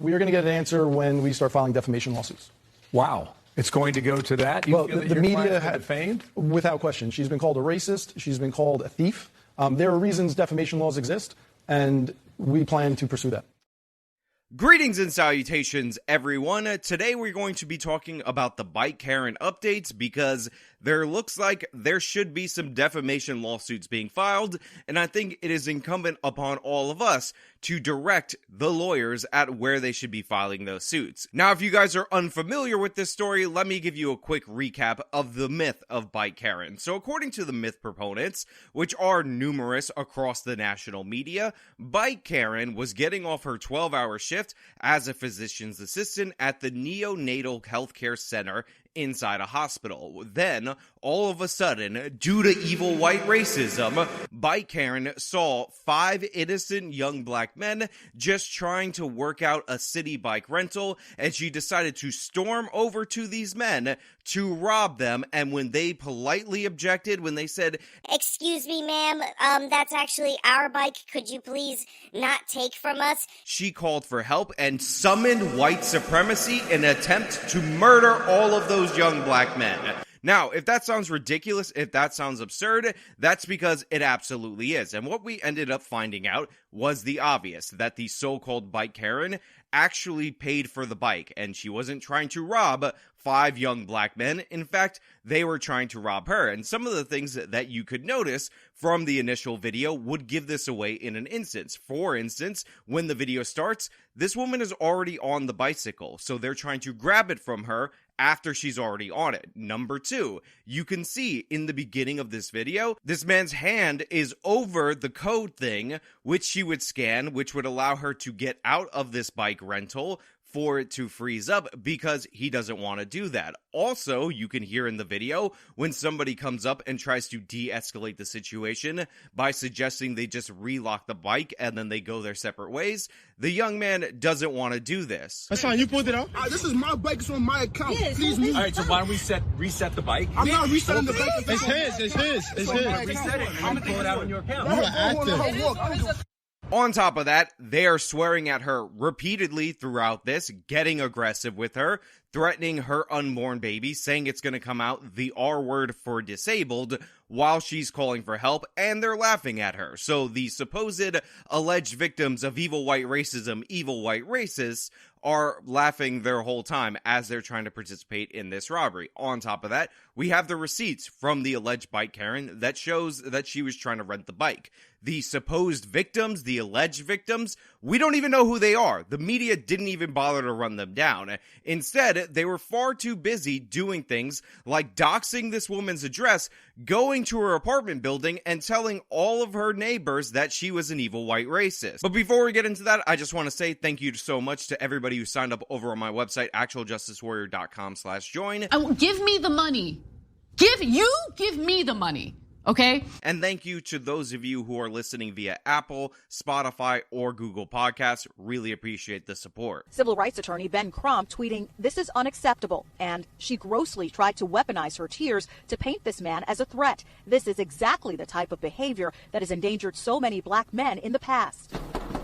We are going to get an answer when we start filing defamation lawsuits. Wow. It's going to go to that? You well, feel that the your media had defamed? Without question. She's been called a racist. She's been called a thief. There are reasons defamation laws exist, and we plan to pursue that. Greetings and salutations, everyone. Today we're going to be talking about the Bike Karen updates because there looks like there should be some defamation lawsuits being filed, and I think it is incumbent upon all of us to direct the lawyers at where they should be filing those suits. Now, if you guys are unfamiliar with this story, let me give you a quick recap of the myth of Bike Karen. So according to the myth proponents, which are numerous across the national media, Bike Karen was getting off her 12-hour shift as a physician's assistant at the neonatal healthcare center inside a hospital. Then, all of a sudden, due to evil white racism, Bike Karen saw 5 innocent young black men just trying to work out a city bike rental, and she decided to storm over to these men to rob them. And when they politely objected, when they said, "Excuse me, ma'am, that's actually our bike. Could you please not take from us?" she called for help and summoned white supremacy in an attempt to murder all of those young black men. Now, if that sounds ridiculous, if that sounds absurd, that's because it absolutely is. And what we ended up finding out was the obvious, that the so-called Bike Karen actually paid for the bike, and she wasn't trying to rob 5 young black men. In fact, they were trying to rob her. And some of the things that you could notice from the initial video would give this away in an instance. For instance, when the video starts, this woman is already on the bicycle, so they're trying to grab it from her after she's already on it. Number 2, you can see in the beginning of this video, this man's hand is over the code thing, which she would scan, which would allow her to get out of this bike rental for it to freeze up, because he doesn't want to do that. Also, you can hear in the video when somebody comes up and tries to de-escalate the situation by suggesting they just relock the bike and then they go their separate ways. The young man doesn't want to do this. That's fine, you put it out. This is my bike, it's on my account. Yes, Please move. All right, so why don't we reset the bike? I'm not resetting the bike. It's his. Reset it. I'm going to pull it out on your account. You are active. On top of that, they are swearing at her repeatedly throughout this, getting aggressive with her, threatening her unborn baby, saying it's going to come out the R word for disabled while she's calling for help, and they're laughing at her. So the supposed alleged victims of evil white racism, evil white racists, are laughing their whole time as they're trying to participate in this robbery. On top of that, we have the receipts from the alleged Bike Karen that shows that she was trying to rent the bike. The supposed victims, the alleged victims, we don't even know who they are. The media didn't even bother to run them down. Instead, they were far too busy doing things like doxing this woman's address, going to her apartment building, and telling all of her neighbors that she was an evil white racist. But before we get into that, I just want to say thank you so much to everybody who signed up over on my website, actualjusticewarrior.com/join. Give me the money. Give me the money. Okay? And thank you to those of you who are listening via Apple, Spotify, or Google Podcasts. Really appreciate the support. Civil rights attorney Ben Crump tweeting, "This is unacceptable," and "She grossly tried to weaponize her tears to paint this man as a threat. This is exactly the type of behavior that has endangered so many black men in the past."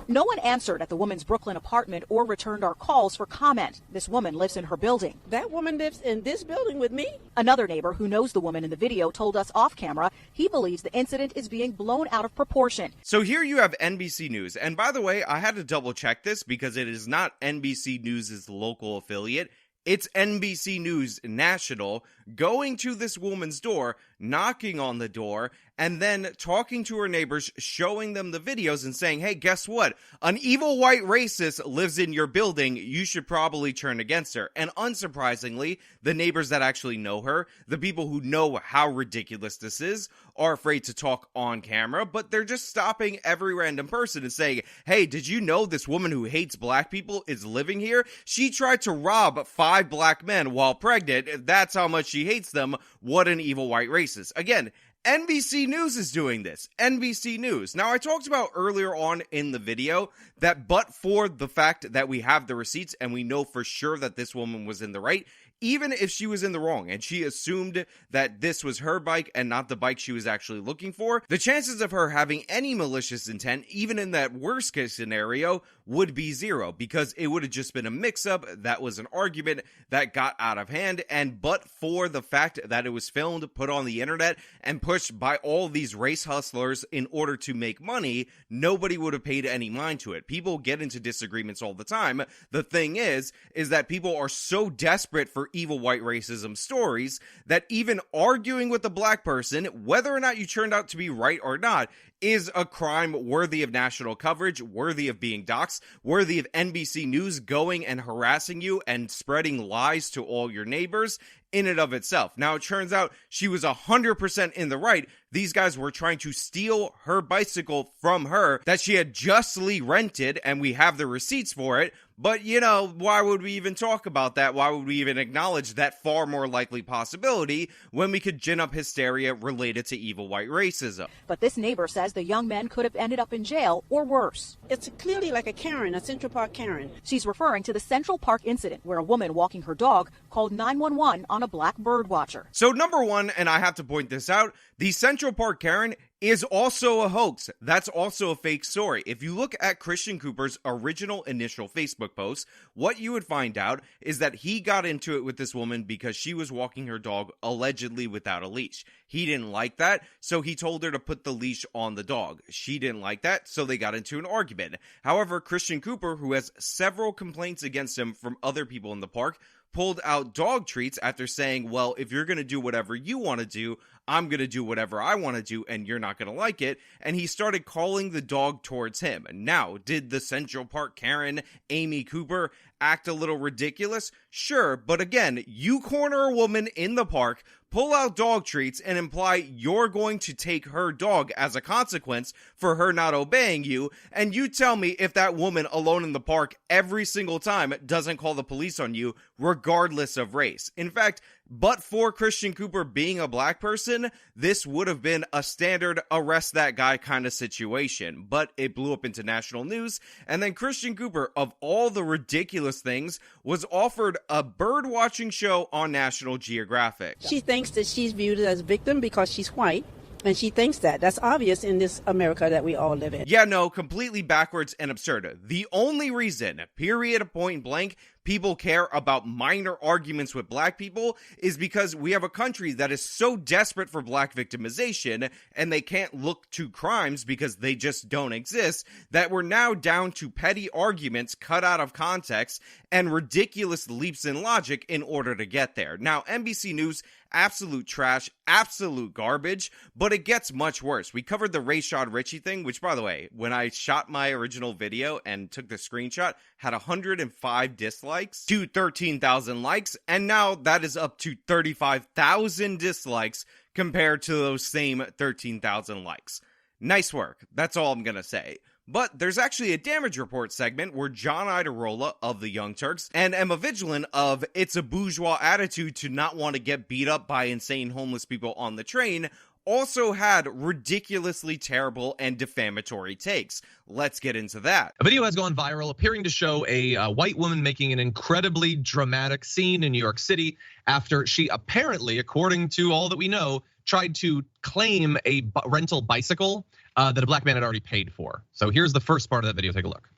No one answered at the woman's Brooklyn apartment or returned our calls for comment. This woman lives in her building. That woman lives in this building with me? Another neighbor who knows the woman in the video told us off camera he believes the incident is being blown out of proportion. So here you have NBC News. And by the way, I had to double check this because it is not NBC News' local affiliate. It's NBC News National going to this woman's door, knocking on the door, and then talking to her neighbors, showing them the videos and saying, hey, guess what? An evil white racist lives in your building. You should probably turn against her. And unsurprisingly, the neighbors that actually know her, the people who know how ridiculous this is, are afraid to talk on camera, but they're just stopping every random person and saying, hey, did you know this woman who hates black people is living here? She tried to rob 5 black men while pregnant. That's how much she hates them. What an evil white racist. Again, NBC News is doing this. NBC News. Now, I talked about earlier on in the video that but for the fact that we have the receipts and we know for sure that this woman was in the right, even if she was in the wrong and she assumed that this was her bike and not the bike she was actually looking for, the chances of her having any malicious intent, even in that worst case scenario, would be 0, because it would have just been a mix-up. That was an argument that got out of hand, and but for the fact that it was filmed, put on the internet, and pushed by all these race hustlers in order to make money, nobody would have paid any mind to it. People get into disagreements all the time. The thing is that people are so desperate for evil white racism stories that even arguing with a black person, whether or not you turned out to be right or not, is a crime worthy of national coverage, worthy of being doxxed, worthy of NBC News going and harassing you and spreading lies to all your neighbors in and of itself. Now, it turns out she was 100% in the right. These guys were trying to steal her bicycle from her that she had justly rented, and we have the receipts for it. But, you know, why would we even talk about that? Why would we even acknowledge that far more likely possibility when we could gin up hysteria related to evil white racism? But this neighbor says the young men could have ended up in jail or worse. It's clearly like a Karen, a Central Park Karen. She's referring to the Central Park incident where a woman walking her dog called 911 on a black bird watcher. So number one, and I have to point this out, the Central Park Karen is also a hoax. That's also a fake story. If you look at Christian Cooper's original initial Facebook post, what you would find out is that he got into it with this woman because she was walking her dog allegedly without a leash. He didn't like that, so he told her to put the leash on the dog. She didn't like that, so they got into an argument. However, Christian Cooper, who has several complaints against him from other people in the park, pulled out dog treats after saying, well, if you're going to do whatever you want to do, I'm going to do whatever I want to do, and you're not going to like it. And he started calling the dog towards him. Now, did the Central Park Karen, Amy Cooper, act a little ridiculous? Sure, but again, you corner a woman in the park, pull out dog treats, and imply you're going to take her dog as a consequence for her not obeying you, and you tell me if that woman alone in the park every single time doesn't call the police on you, regardless of race. In fact, but for Christian Cooper being a black person, this would have been a standard arrest that guy kind of situation. But it blew up into national news, and then Christian Cooper, of all the ridiculous things, was offered a bird watching show on National Geographic. She thinks that she's viewed as a victim because she's white. And she thinks that. That's obvious in this America that we all live in. Yeah, no, completely backwards and absurd. The only reason, period, point blank, people care about minor arguments with black people is because we have a country that is so desperate for black victimization, and they can't look to crimes because they just don't exist, that we're now down to petty arguments cut out of context and ridiculous leaps in logic in order to get there. Now, NBC News, absolute trash, absolute garbage, but it gets much worse. We covered the Rayshad Richie thing, which, by the way, when I shot my original video and took the screenshot, had 105 dislikes to 13,000 likes, and now that is up to 35,000 dislikes compared to those same 13,000 likes. Nice work. That's all I'm gonna say. But there's actually a damage report segment where John Idarola of the Young Turks and Emma Vigilant of It's a Bourgeois Attitude to Not Want to Get Beat Up by Insane Homeless People on the Train also had ridiculously terrible and defamatory takes. Let's get into that. A video has gone viral appearing to show a white woman making an incredibly dramatic scene in New York City after she apparently, according to all that we know, tried to claim a rental bicycle that a black man had already paid for. So here's the first part of that video. Take a look.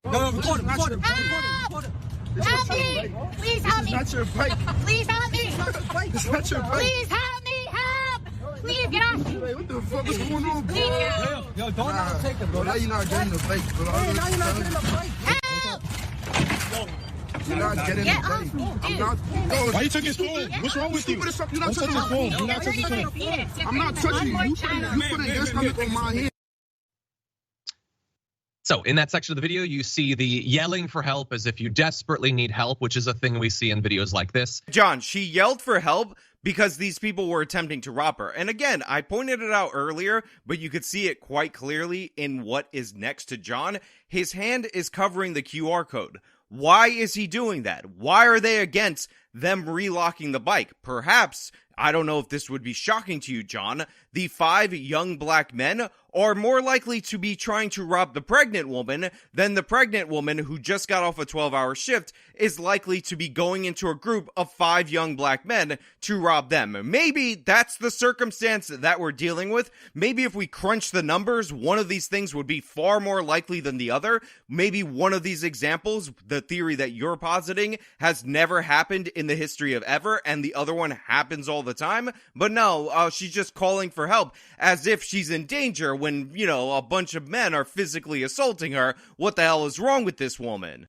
No, record it. Help me! Please help me! It's not your bike. Please help me! It's not your bike. Please help me! Help! Please get off me! What the fuck is going on, bro? Please get off. Yo, don't take it, bro. Now you're not getting the bike, bro. Now you're not getting the bike. Help! You're not getting Get the off me, bike. dude. I'm not. Why you took his phone? What's wrong with you? You're not Don't touch touching his my phone. phone. You're not touching his phone. I'm not touching you. You putting your stomach on my head. So in that section of the video, you see the yelling for help as if you desperately need help, which is a thing we see in videos like this. John, she yelled for help because these people were attempting to rob her. And again, I pointed it out earlier, but you could see it quite clearly in what is next to John. His hand is covering the QR code. Why is he doing that? Why are they against them relocking the bike? Perhaps, I don't know if this would be shocking to you, John, the 5 young black men are more likely to be trying to rob the pregnant woman than the pregnant woman who just got off a 12-hour shift is likely to be going into a group of 5 young black men to rob them. Maybe that's the circumstance that we're dealing with. Maybe if we crunch the numbers, one of these things would be far more likely than the other. Maybe one of these examples, the theory that you're positing, has never happened in the history of ever, and the other one happens all the time. But no, she's just calling for help as if she's in danger when, you know, a bunch of men are physically assaulting her. What the hell is wrong with this woman?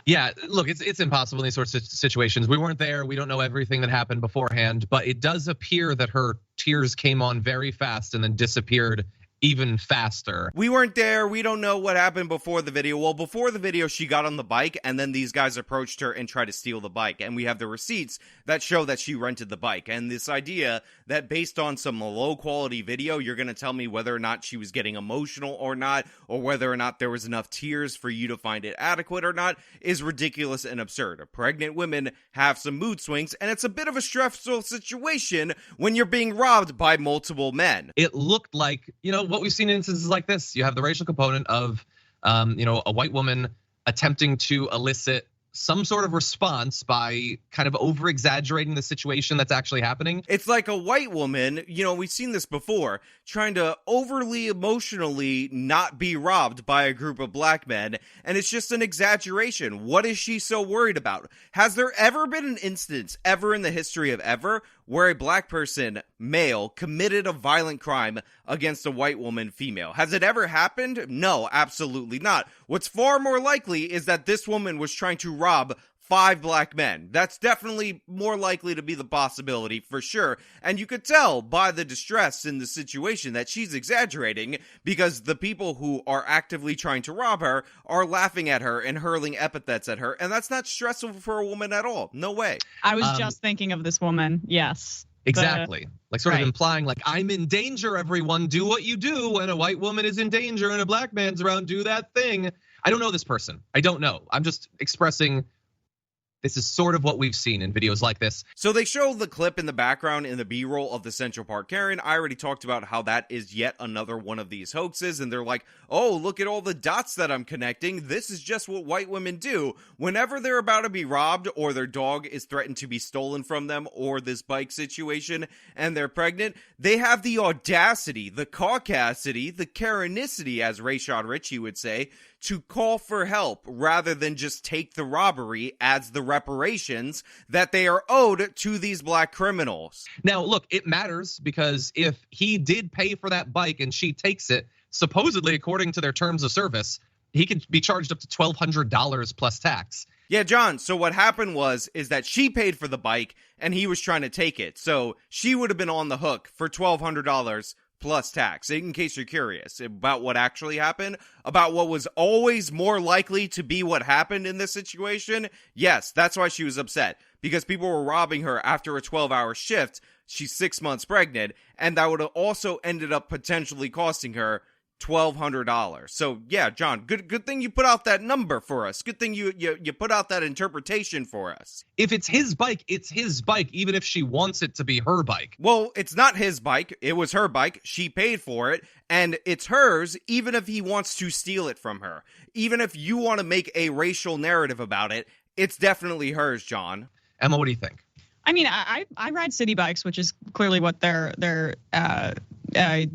Yeah, look, it's impossible in these sorts of situations. We weren't there. We don't know everything that happened beforehand, but it does appear that her tears came on very fast and then disappeared even faster. We weren't there. We don't know what happened before the video. Well, before the video, she got on the bike and then these guys approached her and tried to steal the bike. And we have the receipts that show that she rented the bike. And this idea that based on some low quality video, you're going to tell me whether or not she was getting emotional or not, or whether or not there was enough tears for you to find it adequate or not, is ridiculous and absurd. Pregnant women have some mood swings, and it's a bit of a stressful situation when you're being robbed by multiple men. It looked like, you know, what we've seen in instances like this. You have the racial component of, you know, a white woman attempting to elicit some sort of response by kind of over exaggerating the situation that's actually happening. It's like a white woman, you know, we've seen this before, trying to overly emotionally not be robbed by a group of black men, and it's just an exaggeration. What is she so worried about? Has there ever been an instance, ever in the history of ever, where a black person, male, committed a violent crime against a white woman, female? Has it ever happened? No, absolutely not. What's far more likely is that this woman was trying to rob 5 black men. That's definitely more likely to be the possibility, for sure. And you could tell by the distress in the situation that she's exaggerating, because the people who are actively trying to rob her are laughing at her and hurling epithets at her, and that's not stressful for a woman at all. No way. I was just thinking of this woman. Yes. Exactly. Like sort of implying like, I'm in danger, everyone. Do what you do when a white woman is in danger and a black man's around. Do that thing. I don't know this person. I don't know. I'm just expressing this is sort of what we've seen in videos like this. So they show the clip in the background in the B-roll of the Central Park Karen. I already talked about how that is yet another one of these hoaxes. And they're like, oh, look at all the dots that I'm connecting. This is just what white women do. Whenever they're about to be robbed or their dog is threatened to be stolen from them or this bike situation and they're pregnant, they have the audacity, the caucasity, the Karenicity, as Rayshad Ritchie would say, to call for help rather than just take the robbery as the reparations that they are owed to these black criminals. Now, look, it matters because if he did pay for that bike and she takes it, supposedly according to their terms of service, he could be charged up to $1,200 plus tax. Yeah, John, so what happened is that she paid for the bike and he was trying to take it. So she would have been on the hook for $1,200 plus tax. In case you're curious about what actually happened, about what was always more likely to be what happened in this situation, yes, that's why she was upset. Because people were robbing her after a 12-hour shift. She's 6 months pregnant, and that would have also ended up potentially costing her $1,200. So yeah, John, good thing you put out that number for us. Good thing you put out that interpretation for us. If it's his bike, even if she wants it to be her bike. Well, it's not his bike. It was her bike. She paid for it, and it's hers even if he wants to steal it from her. Even if you want to make a racial narrative about it, it's definitely hers, John. Emma, what do you think? I mean, I ride city bikes, which is clearly what they're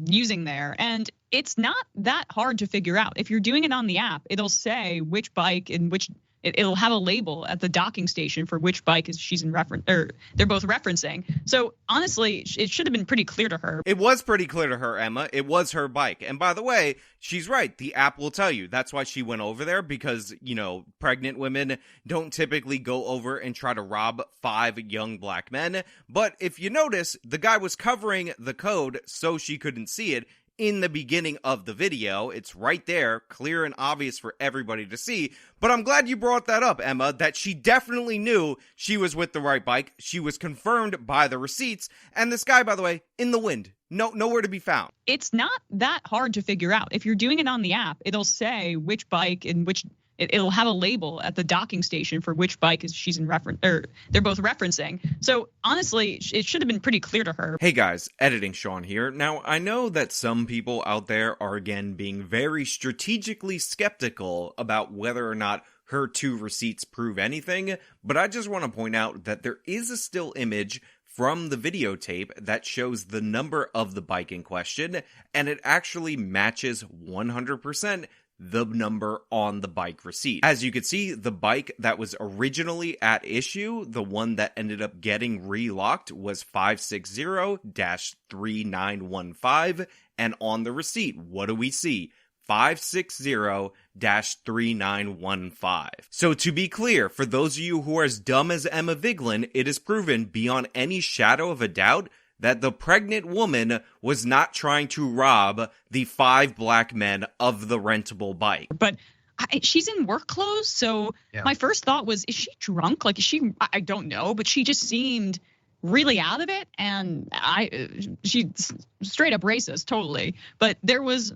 using there, and it's not that hard to figure out. If you're doing it on the app, it'll say which bike and which. It'll have a label at the docking station for which bike she's in reference, or they're both referencing. So honestly, it should have been pretty clear to her. It was pretty clear to her, Emma. It was her bike. And by the way, she's right. The app will tell you. That's why she went over there, because, you know, pregnant women don't typically go over and try to rob 5 young black men. But if you notice, the guy was covering the code so she couldn't see it. In the beginning of the video, it's right there, clear and obvious for everybody to see. But I'm glad you brought that up, Emma, that she definitely knew she was with the right bike. She was confirmed by the receipts. And this guy, by the way, in the wind. Nowhere to be found. It's not that hard to figure out. If you're doing it on the app, it'll say which bike and which. it'll have a label at the docking station for which bike she's in reference, or they're both referencing. So honestly, it should have been pretty clear to her. Hey guys, editing Sean here. Now, I know that some people out there are again being very strategically skeptical about whether or not her 2 receipts prove anything, but I just want to point out that there is a still image from the videotape that shows the number of the bike in question, and it actually matches 100% the number on the bike receipt. As you can see, the bike that was originally at issue, the one that ended up getting relocked, was 560-3915, and on the receipt, what do we see? 560-3915. So to be clear, for those of you who are as dumb as Emma Vigeland, it is proven beyond any shadow of a doubt that the pregnant woman was not trying to rob the 5 black men of the rentable bike. But she's in work clothes, so my first thought was, is she drunk? Like, is she? I don't know, but she just seemed really out of it, and she's straight up racist, totally. But there was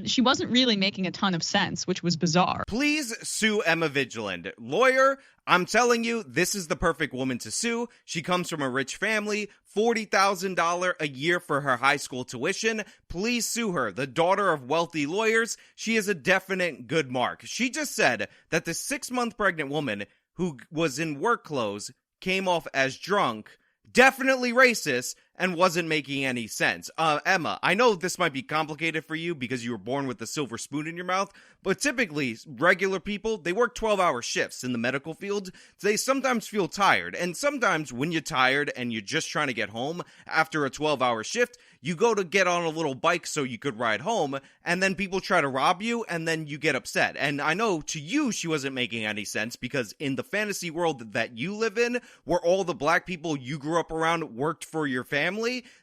she wasn't really making a ton of sense, which was bizarre. Please sue Emma Vigeland. Lawyer, I'm telling you, this is the perfect woman to sue. She comes from a rich family, $40,000 a year for her high school tuition. Please sue her. The daughter of wealthy lawyers, she is a definite good mark. She just said that the 6-month pregnant woman who was in work clothes came off as drunk, definitely racist, and wasn't making any sense. Emma, I know this might be complicated for you because you were born with a silver spoon in your mouth, but typically regular people, they work 12-hour shifts in the medical field. They sometimes feel tired, and sometimes when you're tired and you're just trying to get home after a 12-hour shift, you go to get on a little bike so you could ride home, and then people try to rob you, and then you get upset. And I know to you she wasn't making any sense because in the fantasy world that you live in, where all the black people you grew up around worked for your family,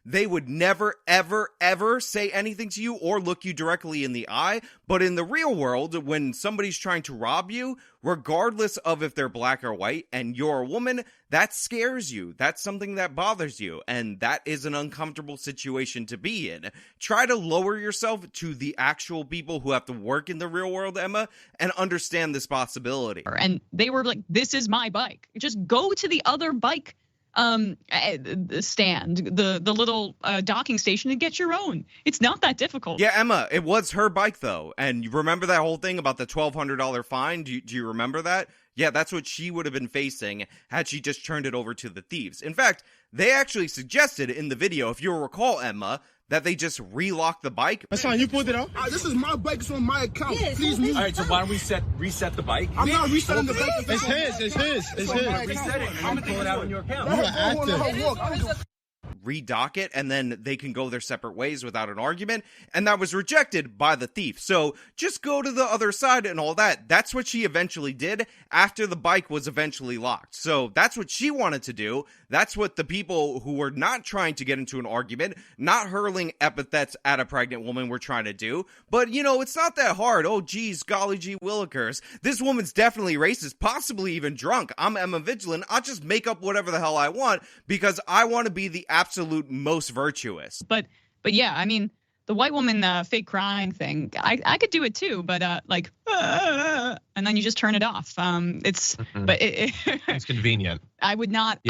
they would never, ever, ever say anything to you or look you directly in the eye. But in the real world, when somebody's trying to rob you, regardless of if they're black or white, and you're a woman, that scares you. That's something that bothers you, and that is an uncomfortable situation to be in. Try to lower yourself to the actual people who have to work in the real world, Emma, and understand this possibility. And they were like, this is my bike. Just go to the other bike stand, the little docking station, and get your own. It's not that difficult. Yeah, Emma, it was her bike though. And you remember that whole thing about the $1,200 fine? Do you remember that? Yeah, that's what she would have been facing had she just turned it over to the thieves. In fact, they actually suggested in the video, if you'll recall, Emma, that they just relock the bike. That's fine. You pulled it out. This is my bike. It's on my account. Yes, Please move. All right, so why don't we reset the bike? I'm not resetting the bike. It's his. It's his. It's his. Reset it and then pull it out on your account. You are active. Redock it, and then they can go their separate ways without an argument, and that was rejected by the thief. So just go to the other side and all that. That's what she eventually did after the bike was eventually locked. So that's what she wanted to do. That's what the people who were not trying to get into an argument, not hurling epithets at a pregnant woman, were trying to do. But you know, it's not that hard. Oh geez, golly gee willikers, this woman's definitely racist, possibly even drunk. I'm Emma Vigeland. I'll just make up whatever the hell I want because I want to be the absolute most virtuous. But yeah, I mean, the white woman fake crying thing, I could do it too, but and then you just turn it off. It's but it's convenient. I would not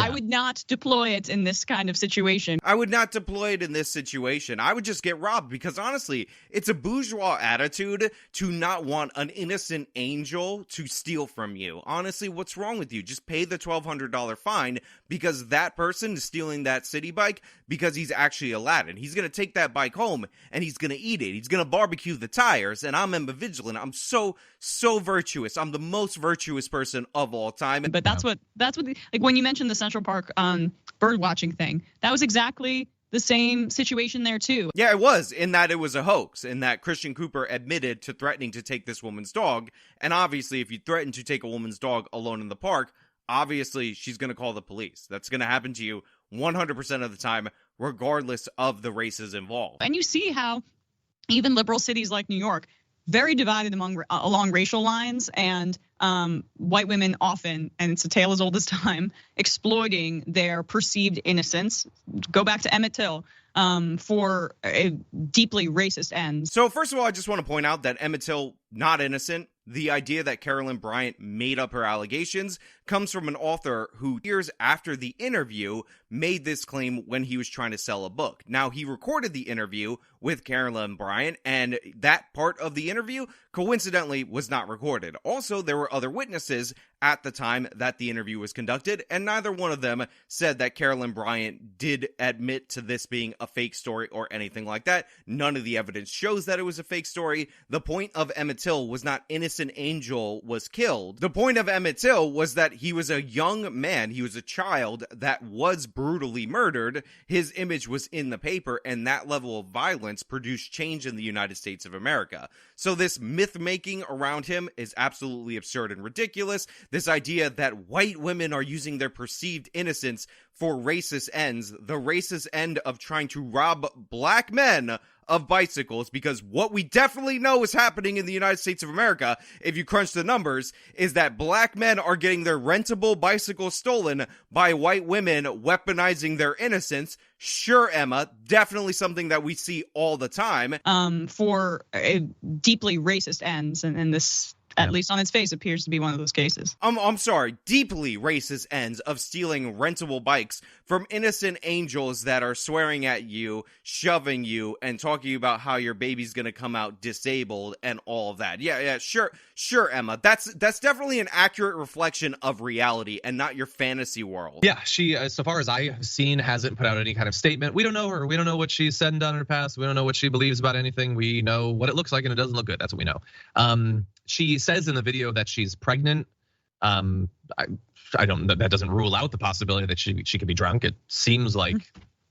deploy it in this kind of situation. I would not deploy it in this situation. I would just get robbed because honestly, it's a bourgeois attitude to not want an innocent angel to steal from you. Honestly, what's wrong with you? Just pay the $1,200 fine because that person is stealing that city bike because he's actually Aladdin. He's going to take that bike home and he's going to eat it. He's going to barbecue the tires, and I'm Emma Vigeland. I'm so virtuous. I'm the most virtuous person of all time. But that's what like when you mentioned the Central Park bird watching thing, that was exactly the same situation there too. Yeah, it was, in that it was a hoax, in that Christian Cooper admitted to threatening to take this woman's dog. And obviously, if you threaten to take a woman's dog alone in the park, obviously she's going to call the police. That's going to happen to you 100% of the time, regardless of the races involved. And you see how even liberal cities like New York, very divided along racial lines, and white women often, and it's a tale as old as time, exploiting their perceived innocence. Go back to Emmett Till for a deeply racist ends. So first of all, I just want to point out that Emmett Till, not innocent. The idea that Carolyn Bryant made up her allegations comes from an author who, years after the interview, made this claim when he was trying to sell a book. Now, he recorded the interview with Carolyn Bryant, and that part of the interview, coincidentally, was not recorded. Also, there were other witnesses at the time that the interview was conducted, and neither one of them said that Carolyn Bryant did admit to this being a fake story or anything like that. None of the evidence shows that it was a fake story. The point of Emmett Till was not Innocent Angel was killed. The point of Emmett Till was that he was a young man, he was a child that was brutally murdered. His image was in the paper, and that level of violence produced change in the United States of America. So this myth-making around him is absolutely absurd and ridiculous. This idea that white women are using their perceived innocence for racist ends, the racist end of trying to rob black men of bicycles, because what we definitely know is happening in the United States of America, if you crunch the numbers, is that black men are getting their rentable bicycles stolen by white women weaponizing their innocence. Sure, Emma, definitely something that we see all the time. For deeply racist ends, and this, at least on its face, appears to be one of those cases. I'm sorry, deeply racist ends of stealing rentable bikes from innocent angels that are swearing at you, shoving you, and talking about how your baby's gonna come out disabled and all of that. Yeah, sure, Emma. That's definitely an accurate reflection of reality and not your fantasy world. Yeah, she, so far as I have seen, hasn't put out any kind of statement. We don't know her. We don't know what she's said and done in her past. We don't know what she believes about anything. We know what it looks like, and it doesn't look good. That's what we know. She says in the video that she's pregnant. I don't. That doesn't rule out the possibility that she could be drunk. It seems like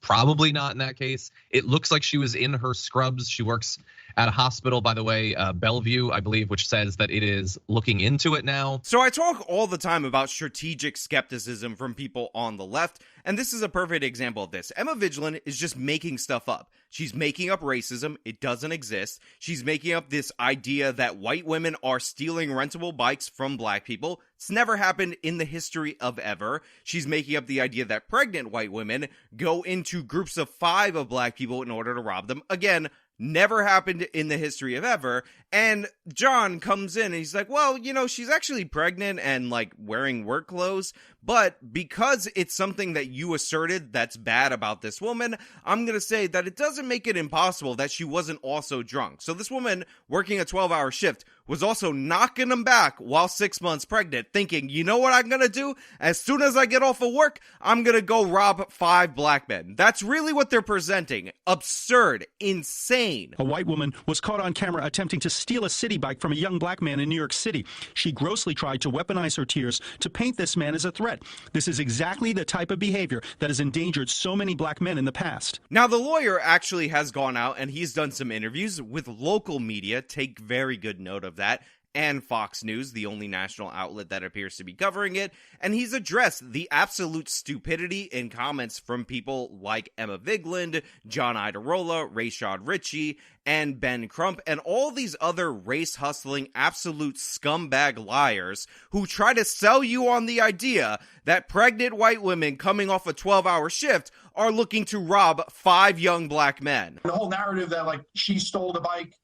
probably not in that case. It looks like she was in her scrubs. She works at a hospital, by the way, Bellevue, I believe, which says that it is looking into it now. So I talk all the time about strategic skepticism from people on the left, and this is a perfect example of this. Emma Vigilant is just making stuff up. She's making up racism. It doesn't exist. She's making up this idea that white women are stealing rentable bikes from black people. It's never happened in the history of ever. She's making up the idea that pregnant white women go into groups of 5 of black people in order to rob them. Again, never happened in the history of ever. And John comes in and he's like, well, you know, she's actually pregnant and like wearing work clothes, but because it's something that you asserted that's bad about this woman, I'm going to say that it doesn't make it impossible that she wasn't also drunk. So this woman working a 12-hour shift was also knocking them back while 6 months pregnant, thinking, you know what I'm going to do? As soon as I get off of work, I'm going to go rob 5 black men. That's really what they're presenting. Absurd. Insane. A white woman was caught on camera attempting to steal a city bike from a young black man in New York City. She grossly tried to weaponize her tears to paint this man as a threat. This is exactly the type of behavior that has endangered so many black men in the past. Now, the lawyer actually has gone out and he's done some interviews with local media. Take very good note of that. And Fox News, the only national outlet that appears to be covering it. And he's addressed the absolute stupidity in comments from people like Emma Vigeland, John Idarola, Rayshad Ritchie, and Ben Crump, and all these other race-hustling, absolute scumbag liars who try to sell you on the idea that pregnant white women coming off a 12-hour shift are looking to rob 5 young black men. The whole narrative that, like, she stole the bike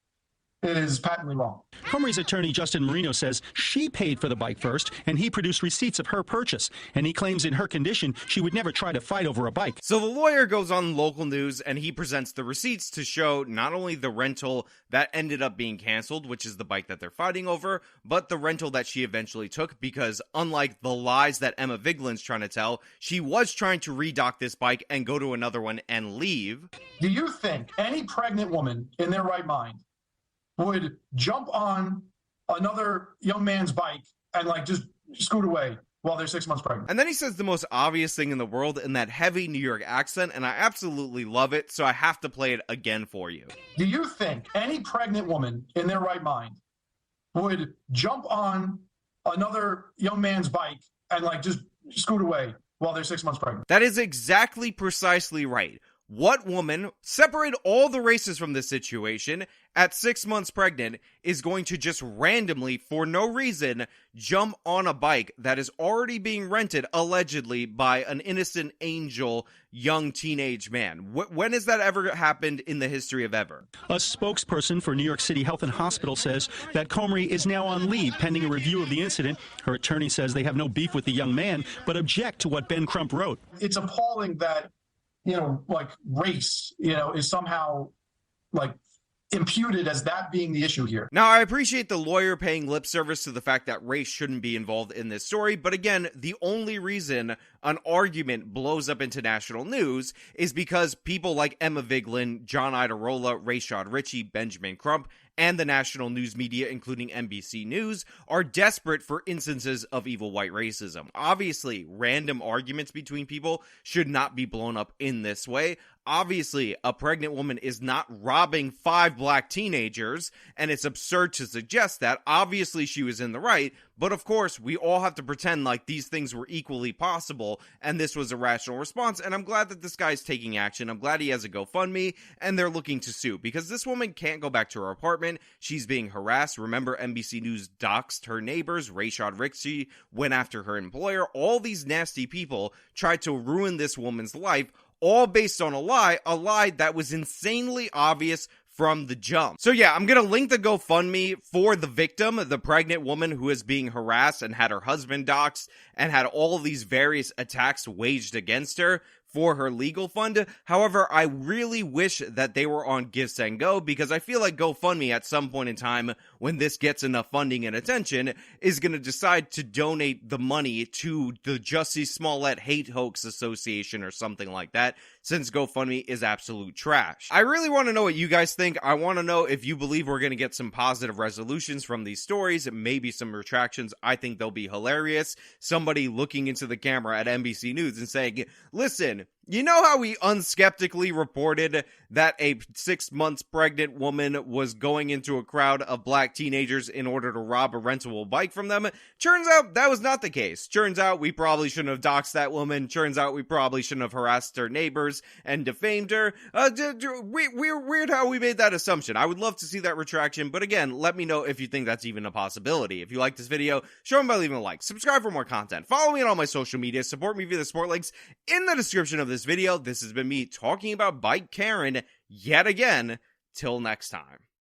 is patently wrong. Comrie's attorney Justin Marino says she paid for the bike first, and he produced receipts of her purchase. And he claims in her condition, she would never try to fight over a bike. So the lawyer goes on local news and he presents the receipts to show not only the rental that ended up being canceled, which is the bike that they're fighting over, but the rental that she eventually took, because unlike the lies that Emma Vigeland's trying to tell, she was trying to redock this bike and go to another one and leave. Do you think any pregnant woman in their right mind would jump on another young man's bike and like just scoot away while they're 6 months pregnant? And then he says the most obvious thing in the world in that heavy New York accent, and I absolutely love it, so I have to play it again for you. Do you think any pregnant woman in their right mind would jump on another young man's bike and like just scoot away while they're 6 months pregnant? That is exactly precisely right. What woman, separate all the races from this situation, at 6 months pregnant, is going to just randomly, for no reason, jump on a bike that is already being rented, allegedly, by an innocent angel young teenage man? When has that ever happened in the history of ever? A spokesperson for New York City Health and Hospital says that Comrie is now on leave pending a review of the incident. Her attorney says they have no beef with the young man, but object to what Ben Crump wrote. It's appalling that, like race, is somehow like imputed as that being the issue here. Now, I appreciate the lawyer paying lip service to the fact that race shouldn't be involved in this story, but again, the only reason an argument blows up into national news is because people like Emma Vigeland, John Iadarola, Rayshad Ritchie, Benjamin Crump, and the national news media, including NBC News, are desperate for instances of evil white racism. Obviously, random arguments between people should not be blown up in this way. Obviously, a pregnant woman is not robbing 5 black teenagers, and it's absurd to suggest that. Obviously, she was in the right, but of course, we all have to pretend like these things were equally possible, and this was a rational response, and I'm glad that this guy's taking action. I'm glad he has a GoFundMe, and they're looking to sue, because this woman can't go back to her apartment. She's being harassed. Remember, NBC News doxed her neighbors. Rayshad Ritchie went after her employer. All these nasty people tried to ruin this woman's life, all based on a lie that was insanely obvious from the jump. So yeah, I'm gonna link the GoFundMe for the victim, the pregnant woman who is being harassed and had her husband doxxed and had all of these various attacks waged against her for her legal fund. However, I really wish that they were on Give, Send, Go, because I feel like GoFundMe at some point in time, when this gets enough funding and attention, is going to decide to donate the money to the Jussie Smollett Hate Hoax Association or something like that, since GoFundMe is absolute trash. I really want to know what you guys think. I want to know if you believe we're going to get some positive resolutions from these stories, maybe some retractions. I think they'll be hilarious. Somebody looking into the camera at NBC News and saying, listen, you know how we unskeptically reported that a 6 months pregnant woman was going into a crowd of black teenagers in order to rob a rentable bike from them? Turns out that was not the case. Turns out we probably shouldn't have doxed that woman. Turns out we probably shouldn't have harassed her neighbors and defamed her. Weird how we made that assumption. I would love to see that retraction, but again, let me know if you think that's even a possibility. If you like this video, show me by leaving a like. Subscribe for more content. Follow me on all my social media. Support me via the support links in the description of this video. This has been me talking about Bike Karen yet again. Till next time.